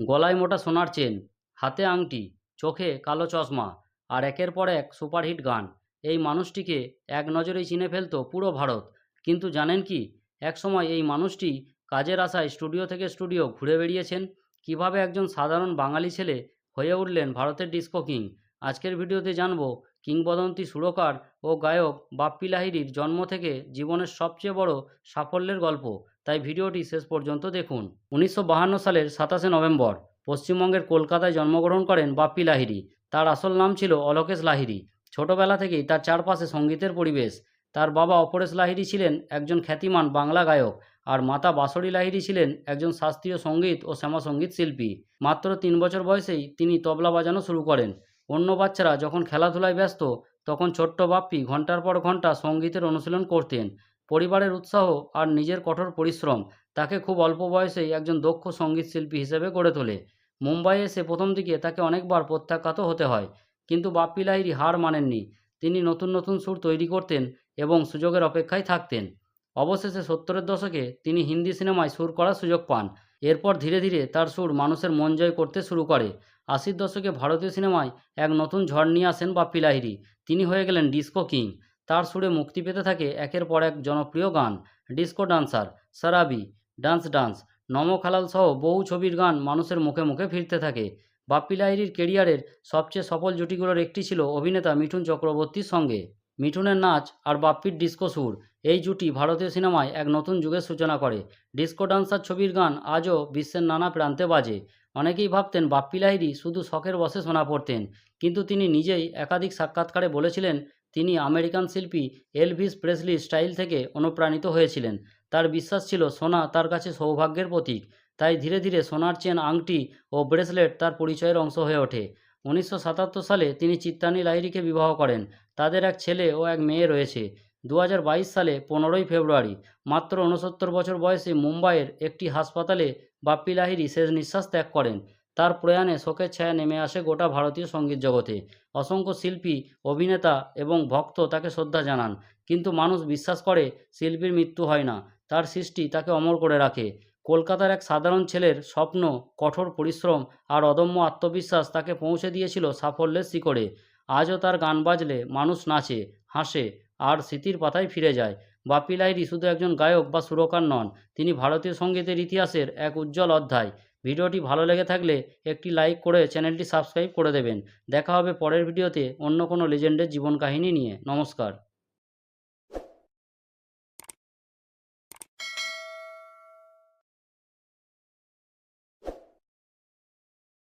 গলায় মোটা সোনার চেন, হাতে আংটি, চোখে কালো চশমা, আর একের পর এক সুপারহিট গান। এই মানুষটিকে এক নজরেই চিনে ফেলত পুরো ভারত। কিন্তু জানেন কি, একসময় এই মানুষটি কাজের আশায় স্টুডিও থেকে স্টুডিও ঘুরে বেড়িয়েছেন। কিভাবে একজন সাধারণ বাঙালি ছেলে হয়ে উঠলেন ভারতের ডিস্কো কিং। আজকের ভিডিওতে জানবো কিংবদন্তি সুরকার ও গায়ক বাপ্পি লাহিড়ীর জন্ম থেকে জীবনের সবচেয়ে বড় সাফল্যের গল্প। তাই ভিডিওটি শেষ পর্যন্ত দেখুন। 1952 সালের 27শে নভেম্বর পশ্চিমবঙ্গের কলকাতায় জন্মগ্রহণ করেন বাপ্পি লাহিড়ী। তার আসল নাম ছিল অলোকেশ লাহিড়ী। ছোটবেলা থেকেই তার চারপাশে সঙ্গীতের পরিবেশ। তার বাবা অপরেশ লাহিড়ী ছিলেন একজন খ্যাতিমান বাংলা গায়ক, আর মাতা বাঁশরী লাহিড়ী ছিলেন একজন শাস্ত্রীয় সঙ্গীত ও শ্যামাসঙ্গীত শিল্পী। মাত্র 3 বছর বয়সেই তিনি তবলা বাজানো শুরু করেন। অন্য বাচ্চারা যখন খেলাধুলায় ব্যস্ত, তখন ছোট্ট বাপ্পি ঘন্টার পর ঘন্টা সঙ্গীতের অনুশীলন করতেন। পরিবারের উৎসাহ আর নিজের কঠোর পরিশ্রম তাকে খুব অল্প বয়সেই একজন দক্ষ সঙ্গীত শিল্পী হিসেবে গড়ে তোলে। মুম্বাইয়ে এসে প্রথম দিকে তাকে অনেকবার প্রত্যাখ্যাত হতে হয়, কিন্তু বাপ্পি লাহিড়ী হার মানেননি। তিনি নতুন নতুন সুর তৈরি করতেন এবং সুযোগের অপেক্ষায় থাকতেন। অবশেষে 70-এর দশকে তিনি হিন্দি সিনেমায় সুর করার সুযোগ পান। এরপর ধীরে ধীরে তার সুর মানুষের মন জয় করতে শুরু করে। 80-র দশকে ভারতীয় সিনেমায় এক নতুন ঝড় নিয়ে আসেন বাপ্পি লাহিড়ী। তিনি হয়ে গেলেন ডিস্কো কিং। তার সুরে মুক্তি পেতে থাকে একের পর এক জনপ্রিয় গান। ডিস্কো ডান্সার, শরাবি, ডান্স ডান্স, নমো খালাল সহ বহু ছবির গান মানুষের মুখে মুখে ফিরতে থাকে। বাপ্পি লাহিড়ীর কেরিয়ারের সবচেয়ে সফল জুটিগুলোর একটি ছিল অভিনেতা মিঠুন চক্রবর্তীর সঙ্গে। মিঠুনের নাচ আর বাপ্পির ডিস্কো সুর, এই জুটি ভারতীয় সিনেমায় এক নতুন যুগের সূচনা করে। ডিস্কো ডান্সার ছবির গান আজও বিশ্বের নানা প্রান্তে বাজে। অনেকেই ভাবতেন বাপ্পি লাহিড়ী শুধু শখের বশে শোনা পড়তেন, কিন্তু তিনি নিজেই একাধিক সাক্ষাৎকারে বলেছিলেন তিনি আমেরিকান শিল্পী এলভিস প্রেসলির স্টাইল থেকে অনুপ্রাণিত হয়েছিলেন। তার বিশ্বাস ছিল সোনা তার কাছে সৌভাগ্যের প্রতীক। তাই ধীরে ধীরে সোনার চেন, আংটি ও ব্রেসলেট তার পরিচয়ের অংশ হয়ে ওঠে। 1977 সালে তিনি চিত্রানী লাহিড়ীকে বিবাহ করেন। তাদের এক ছেলে ও এক মেয়ে রয়েছে। 2022 সালে 15ই ফেব্রুয়ারি মাত্র 69 বছর বয়সে মুম্বাইয়ের একটি হাসপাতালে বাপ্পি লাহিড়ী শেষ নিঃশ্বাস ত্যাগ করেন। তার প্রয়াণে শোকের ছায়া নেমে আসে গোটা ভারতীয় সঙ্গীত জগতে। অসংখ্য শিল্পী, অভিনেতা এবং ভক্ত তাকে শ্রদ্ধা জানান, কিন্তু মানুষ বিশ্বাস করে শিল্পীর মৃত্যু হয় না, তার সৃষ্টি তাকে অমর করে রাখে। কলকাতার এক সাধারণ ছেলের স্বপ্ন, কঠোর পরিশ্রম আর অদম্য আত্মবিশ্বাস তাকে পৌঁছে দিয়েছিল সাফল্যের শিখরে। আজও তার গান বাজলে মানুষ নাচে, হাসে আর স্মৃতির পাতায় ফিরে যায়। বাপ্পি লাহিড়ী শুধু একজন গায়ক বা সুরকার নন, তিনি ভারতীয় সঙ্গীতের ইতিহাসের এক উজ্জ্বল অধ্যায়। ভিডিওটি ভালো লেগে থাকলে একটি লাইক করে চ্যানেলটি সাবস্ক্রাইব করে দেবেন। দেখা হবে পরের ভিডিওতে অন্য কোনো লেজেন্ডের জীবন কাহিনী নিয়ে। নমস্কার।